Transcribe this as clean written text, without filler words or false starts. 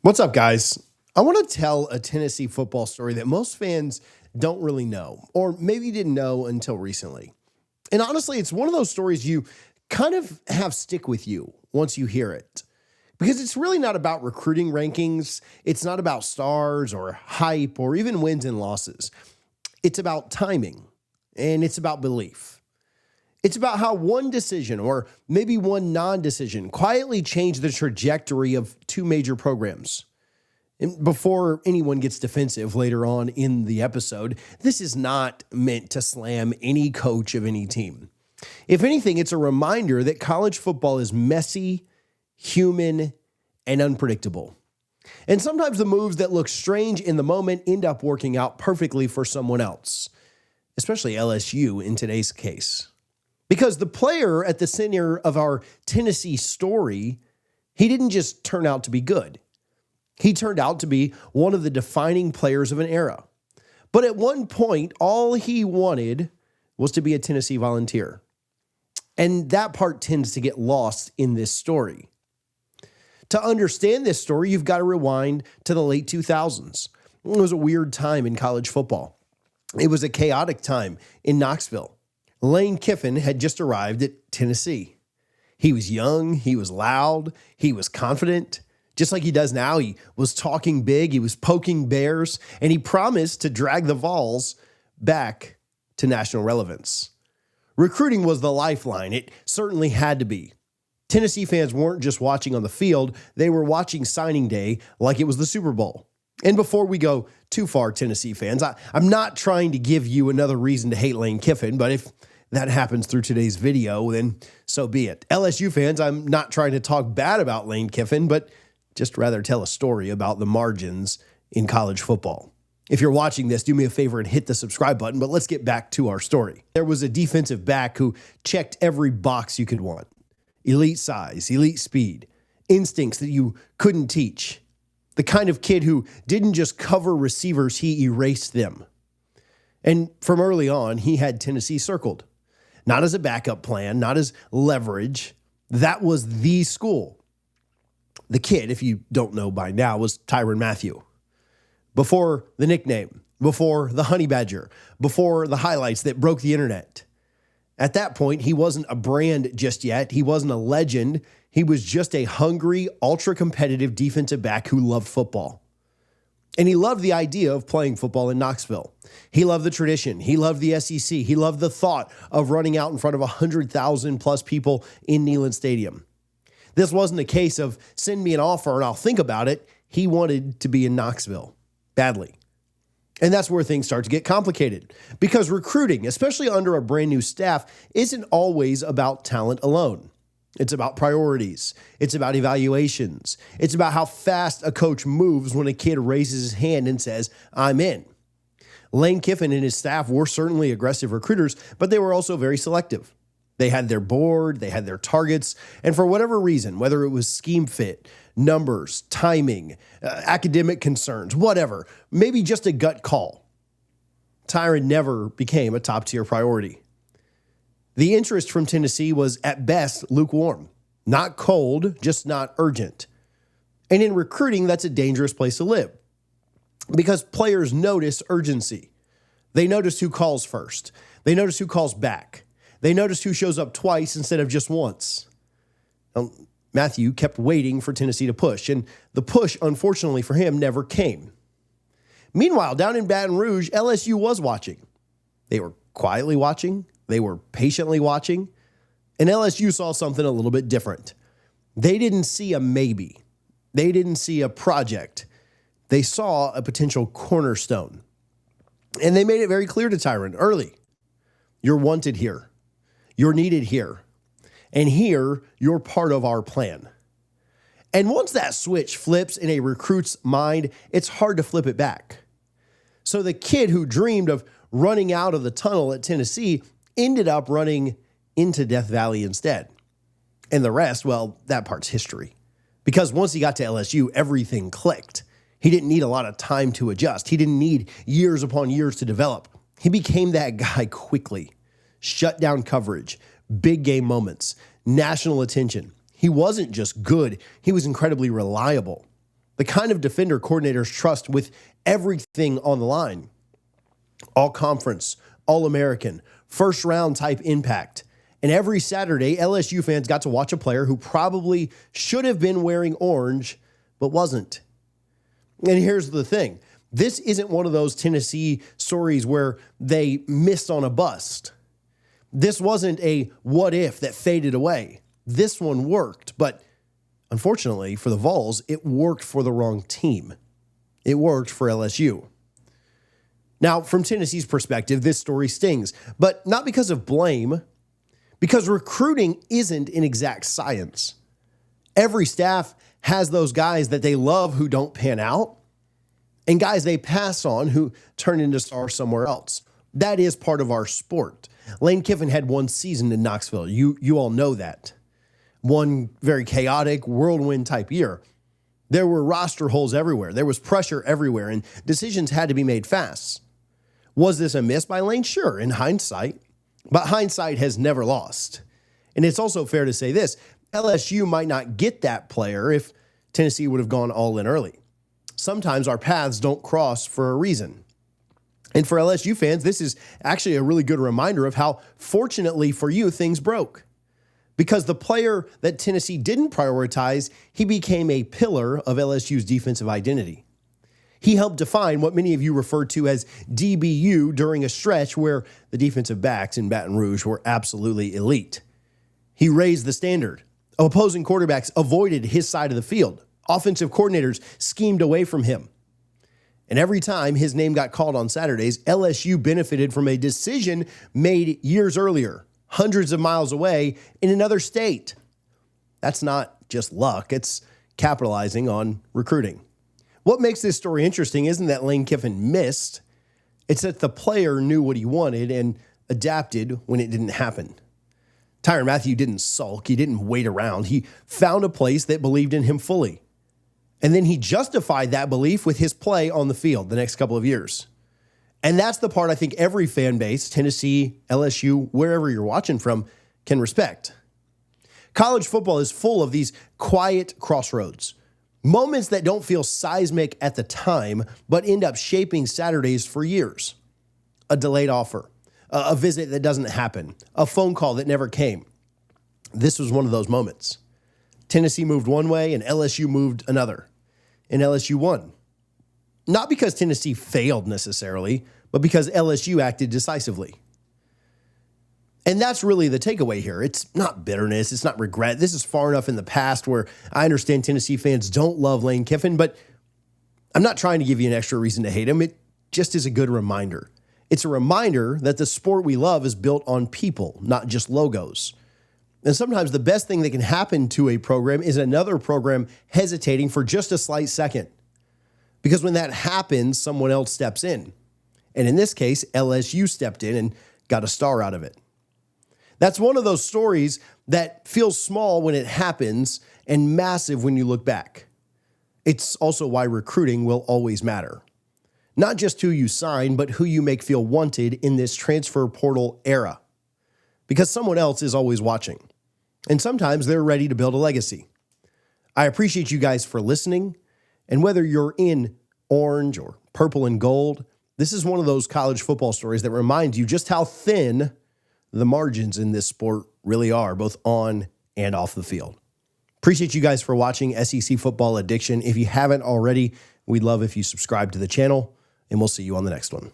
What's up, guys? I want to tell a Tennessee football story that most fans don't really know, or maybe didn't know until recently. And honestly, it's one of those stories you kind of have stick with you once you hear it. Because it's really not about recruiting rankings. It's not about stars or hype or even wins and losses. It's about timing, and it's about belief. It's about how one decision or maybe one non-decision quietly changed the trajectory of two major programs. And before anyone gets defensive later on in the episode, this is not meant to slam any coach of any team. If anything, it's a reminder that college football is messy, human, and unpredictable. And sometimes the moves that look strange in the moment end up working out perfectly for someone else, especially LSU in today's case. Because the player at the center of our Tennessee story, he didn't just turn out to be good. He turned out to be one of the defining players of an era. But at one point, all he wanted was to be a Tennessee Volunteer. And that part tends to get lost in this story. To understand this story, you've got to rewind to the late 2000s. It was a weird time in college football. It was a chaotic time in Knoxville. Lane Kiffin had just arrived at Tennessee. He was young, he was loud, he was confident. Just like he does now, he was talking big, he was poking bears, and he promised to drag the Vols back to national relevance. Recruiting was the lifeline. It certainly had to be. Tennessee fans weren't just watching on the field, they were watching signing day like it was the Super Bowl. And before we go too far, Tennessee fans, I'm not trying to give you another reason to hate Lane Kiffin, but if that happens through today's video, then so be it. LSU fans, I'm not trying to talk bad about Lane Kiffin, but just rather tell a story about the margins in college football. If you're watching this, do me a favor and hit the subscribe button, but let's get back to our story. There was a defensive back who checked every box you could want. Elite size, elite speed, instincts that you couldn't teach. The kind of kid who didn't just cover receivers, he erased them. And from early on, he had Tennessee circled. Not as a backup plan, not as leverage. That was the school. The kid, if you don't know by now, was Tyrann Mathieu. Before the nickname, before the honey badger, before the highlights that broke the internet. At that point, he wasn't a brand just yet. He wasn't a legend. He was just a hungry, ultra-competitive defensive back who loved football. And he loved the idea of playing football in Knoxville. He loved the tradition. He loved the SEC. He loved the thought of running out in front of 100,000 plus people in Neyland Stadium. This wasn't a case of send me an offer and I'll think about it. He wanted to be in Knoxville badly. And that's where things start to get complicated because recruiting, especially under a brand new staff, isn't always about talent alone. It's about priorities. It's about evaluations. It's about how fast a coach moves when a kid raises his hand and says, I'm in. Lane Kiffin and his staff were certainly aggressive recruiters, but they were also very selective. They had their board, they had their targets, and for whatever reason, whether it was scheme fit, numbers, timing, academic concerns, whatever, maybe just a gut call, Tyrann never became a top-tier priority. The interest from Tennessee was at best lukewarm, not cold, just not urgent. And in recruiting, that's a dangerous place to live because players notice urgency. They notice who calls first. They notice who calls back. They notice who shows up twice instead of just once. Now, Mathieu kept waiting for Tennessee to push, and the push, unfortunately for him, never came. Meanwhile, down in Baton Rouge, LSU was watching. They were quietly watching. They were patiently watching. And LSU saw something a little bit different. They didn't see a maybe. They didn't see a project. They saw a potential cornerstone. And they made it very clear to Tyrann early. You're wanted here. You're needed here. And here, you're part of our plan. And once that switch flips in a recruit's mind, it's hard to flip it back. So the kid who dreamed of running out of the tunnel at Tennessee ended up running into Death Valley instead. And the rest, well, that part's history. Because once he got to LSU, everything clicked. He didn't need a lot of time to adjust. He didn't need years upon years to develop. He became that guy quickly. Shut down coverage, big game moments, national attention. He wasn't just good, he was incredibly reliable. the kind of defender coordinators trust with everything on the line. All conference, all American, first round type impact. And every Saturday, LSU fans got to watch a player who probably should have been wearing orange, but wasn't. And here's the thing. This isn't one of those Tennessee stories where they missed on a bust. This wasn't a what if that faded away. This one worked, but unfortunately for the Vols, it worked for the wrong team. It worked for LSU. Now, from Tennessee's perspective, this story stings, but not because of blame, because recruiting isn't an exact science. Every staff has those guys that they love who don't pan out, and guys they pass on who turn into stars somewhere else. That is part of our sport. Lane Kiffin had one season in Knoxville. You all know that. One very chaotic, whirlwind type year. There were roster holes everywhere. There was pressure everywhere, and decisions had to be made fast. Was this a miss by Lane? Sure, in hindsight. But hindsight has never lost. And it's also fair to say this. LSU might not get that player if Tennessee would have gone all in early. Sometimes our paths don't cross for a reason. And for LSU fans, this is actually a really good reminder of how, fortunately for you, things broke. Because the player that Tennessee didn't prioritize, he became a pillar of LSU's defensive identity. He helped define what many of you referred to as DBU during a stretch where the defensive backs in Baton Rouge were absolutely elite. He raised the standard. Opposing quarterbacks avoided his side of the field. Offensive coordinators schemed away from him. And every time his name got called on Saturdays, LSU benefited from a decision made years earlier, hundreds of miles away in another state. That's not just luck, it's capitalizing on recruiting. What makes this story interesting isn't that Lane Kiffin missed. It's that the player knew what he wanted and adapted when it didn't happen. Tyrann Mathieu didn't sulk. He didn't wait around. He found a place that believed in him fully. And then he justified that belief with his play on the field the next couple of years. And that's the part I think every fan base, Tennessee, LSU, wherever you're watching from, can respect. College football is full of these quiet crossroads. Moments that don't feel seismic at the time, but end up shaping Saturdays for years. A delayed offer, a visit that doesn't happen, a phone call that never came. This was one of those moments. Tennessee moved one way and LSU moved another. And LSU won. Not because Tennessee failed necessarily, but because LSU acted decisively. And that's really the takeaway here. It's not bitterness. It's not regret. This is far enough in the past where I understand Tennessee fans don't love Lane Kiffin, but I'm not trying to give you an extra reason to hate him. It just is a good reminder. It's a reminder that the sport we love is built on people, not just logos. And sometimes the best thing that can happen to a program is another program hesitating for just a slight second. Because when that happens, someone else steps in. And in this case, LSU stepped in and got a star out of it. That's one of those stories that feels small when it happens and massive when you look back. It's also why recruiting will always matter. Not just who you sign, but who you make feel wanted in this transfer portal era. Because someone else is always watching. And sometimes they're ready to build a legacy. I appreciate you guys for listening. And whether you're in orange or purple and gold, this is one of those college football stories that reminds you just how thin the margins in this sport really are, both on and off the field. Appreciate you guys for watching SEC Football Addiction. If you haven't already, we'd love if you subscribe to the channel, and we'll see you on the next one.